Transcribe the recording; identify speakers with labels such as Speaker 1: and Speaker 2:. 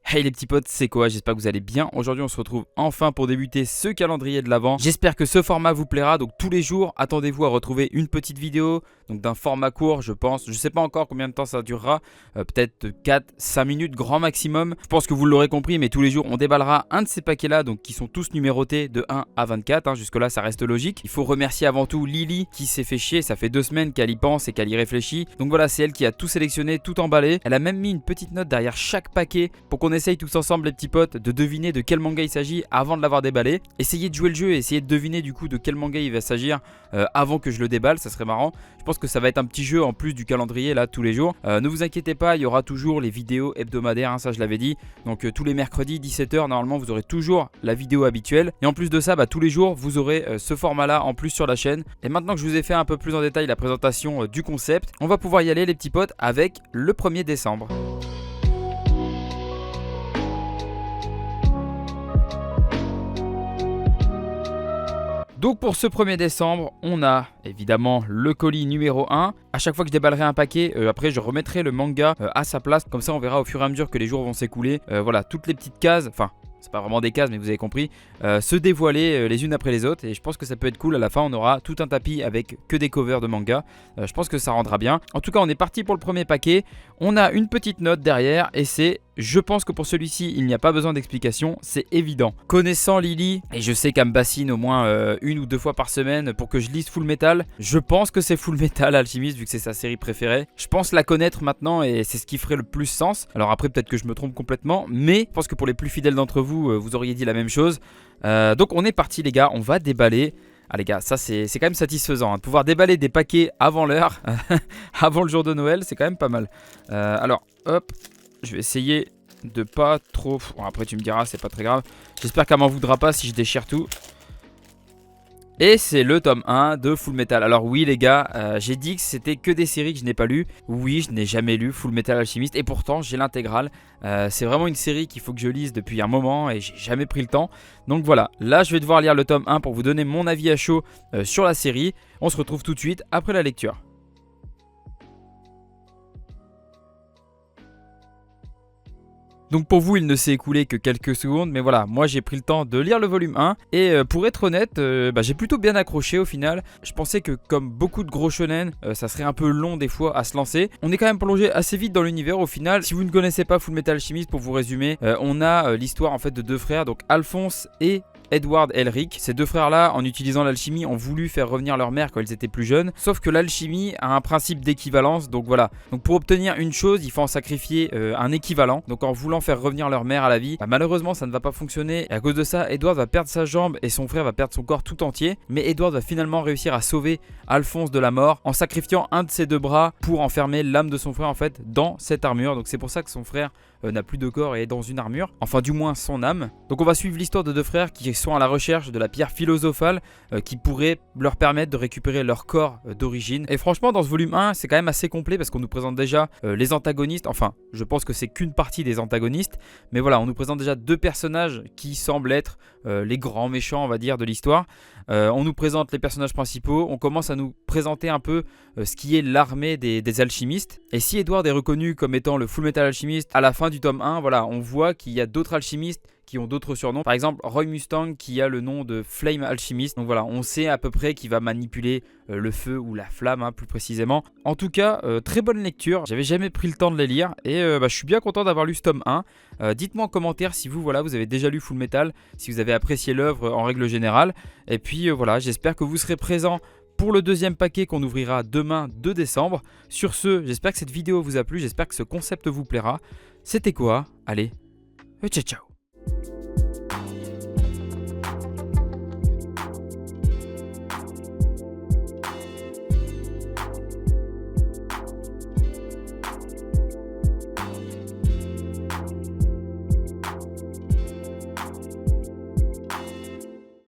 Speaker 1: Hey les petits potes, c'est quoi? J'espère que vous allez bien. Aujourd'hui on se retrouve enfin pour débuter ce calendrier de l'Avent. J'espère que ce format vous plaira. Donc tous les jours, attendez-vous à retrouver une petite vidéo. Donc d'un format court je pense. Je sais pas encore combien de temps ça durera. Peut-être 4-5 minutes grand maximum. Je pense que vous l'aurez compris, mais tous les jours on déballera un de ces paquets là. Donc qui sont tous numérotés de 1 à 24. Jusque là ça reste logique. Il faut remercier avant tout Lily qui s'est fait chier. Ça fait 2 semaines qu'elle y pense et qu'elle y réfléchit. Donc voilà, c'est elle qui a tout sélectionné, tout emballé. Elle a même mis une petite note derrière chaque paquet pour qu'on essaye tous ensemble les petits potes de deviner de quel manga il s'agit avant de l'avoir déballé. Essayez de jouer le jeu et essayez de deviner du coup de quel manga il va s'agir avant que je le déballe, ça serait marrant. Je pense que ça va être un petit jeu en plus du calendrier là tous les jours. Ne vous inquiétez pas, il y aura toujours les vidéos hebdomadaires, ça je l'avais dit. Donc tous les mercredis 17h normalement vous aurez toujours la vidéo habituelle. Et en plus de ça, tous les jours vous aurez ce format là en plus sur la chaîne. Et maintenant que je vous ai fait un peu plus en détail la présentation du concept, on va pouvoir y aller les petits potes avec le 1er décembre. Donc pour ce 1er décembre, on a évidemment le colis numéro 1. À chaque fois que je déballerai un paquet, après je remettrai le manga à sa place. Comme ça on verra au fur et à mesure que les jours vont s'écouler. Voilà, toutes les petites cases, enfin c'est pas vraiment des cases mais vous avez compris, se dévoiler les unes après les autres. Et je pense que ça peut être cool, à la fin on aura tout un tapis avec que des covers de manga. Je pense que ça rendra bien. En tout cas on est parti pour le premier paquet. On a une petite note derrière et c'est... Je pense que pour celui-ci, il n'y a pas besoin d'explication, c'est évident. Connaissant Lily, et je sais qu'elle me bassine au moins 1 ou 2 fois par semaine pour que je lise Full Metal, je pense que c'est Full Metal Alchemist vu que c'est sa série préférée. Je pense la connaître maintenant et c'est ce qui ferait le plus sens. Alors après peut-être que je me trompe complètement, mais je pense que pour les plus fidèles d'entre vous, vous auriez dit la même chose. Donc on est parti les gars, on va déballer. Ah les gars, ça c'est quand même satisfaisant de pouvoir déballer des paquets avant l'heure, avant le jour de Noël, c'est quand même pas mal. Alors hop... Je vais essayer de pas trop... Bon, après tu me diras, c'est pas très grave. J'espère qu'elle m'en voudra pas si je déchire tout. Et c'est le tome 1 de Full Metal. Alors oui les gars, j'ai dit que c'était que des séries que je n'ai pas lues. Oui, je n'ai jamais lu Full Metal Alchemist et pourtant j'ai l'intégrale. C'est vraiment une série qu'il faut que je lise depuis un moment et j'ai jamais pris le temps. Donc voilà, là je vais devoir lire le tome 1 pour vous donner mon avis à chaud sur la série. On se retrouve tout de suite après la lecture. Donc pour vous il ne s'est écoulé que quelques secondes, mais voilà, moi j'ai pris le temps de lire le volume 1 et pour être honnête, j'ai plutôt bien accroché au final. Je pensais que comme beaucoup de gros shonen, ça serait un peu long des fois à se lancer. On est quand même plongé assez vite dans l'univers au final. Si vous ne connaissez pas Full Metal Alchemist, pour vous résumer, on a l'histoire en fait de 2 frères, donc Alphonse et Edward Elric. Ces 2 frères là, en utilisant l'alchimie, ont voulu faire revenir leur mère quand ils étaient plus jeunes. Sauf que l'alchimie a un principe d'équivalence, donc voilà. Donc pour obtenir une chose, il faut en sacrifier un équivalent. Donc en voulant faire revenir leur mère à la vie, malheureusement ça ne va pas fonctionner. Et à cause de ça, Edward va perdre sa jambe et son frère va perdre son corps tout entier. Mais Edward va finalement réussir à sauver Alphonse de la mort en sacrifiant un de ses 2 bras pour enfermer l'âme de son frère en fait dans cette armure. Donc c'est pour ça que son frère n'a plus de corps et est dans une armure, enfin du moins son âme. Donc on va suivre l'histoire de 2 frères qui sont à la recherche de la pierre philosophale qui pourrait leur permettre de récupérer leur corps d'origine. Et franchement dans ce volume 1 c'est quand même assez complet parce qu'on nous présente déjà les antagonistes, enfin je pense que c'est qu'une partie des antagonistes, mais voilà on nous présente déjà 2 personnages qui semblent être les grands méchants on va dire de l'histoire. On nous présente les personnages principaux, on commence à nous présenter un peu ce qui est l'armée des alchimistes. Et si Edward est reconnu comme étant le Full Metal Alchemist à la fin du tome 1, voilà, on voit qu'il y a d'autres alchimistes qui ont d'autres surnoms. Par exemple, Roy Mustang qui a le nom de Flame Alchemist. Donc voilà, on sait à peu près qu'il va manipuler le feu ou la flamme, plus précisément. En tout cas, très bonne lecture. J'avais jamais pris le temps de les lire et je suis bien content d'avoir lu ce tome 1. Dites-moi en commentaire si vous avez déjà lu Full Metal, si vous avez apprécié l'œuvre en règle générale. Et puis voilà, j'espère que vous serez présents pour le 2e paquet qu'on ouvrira demain 2 décembre. Sur ce, j'espère que cette vidéo vous a plu, j'espère que ce concept vous plaira. C'était quoi? Allez, ciao ciao.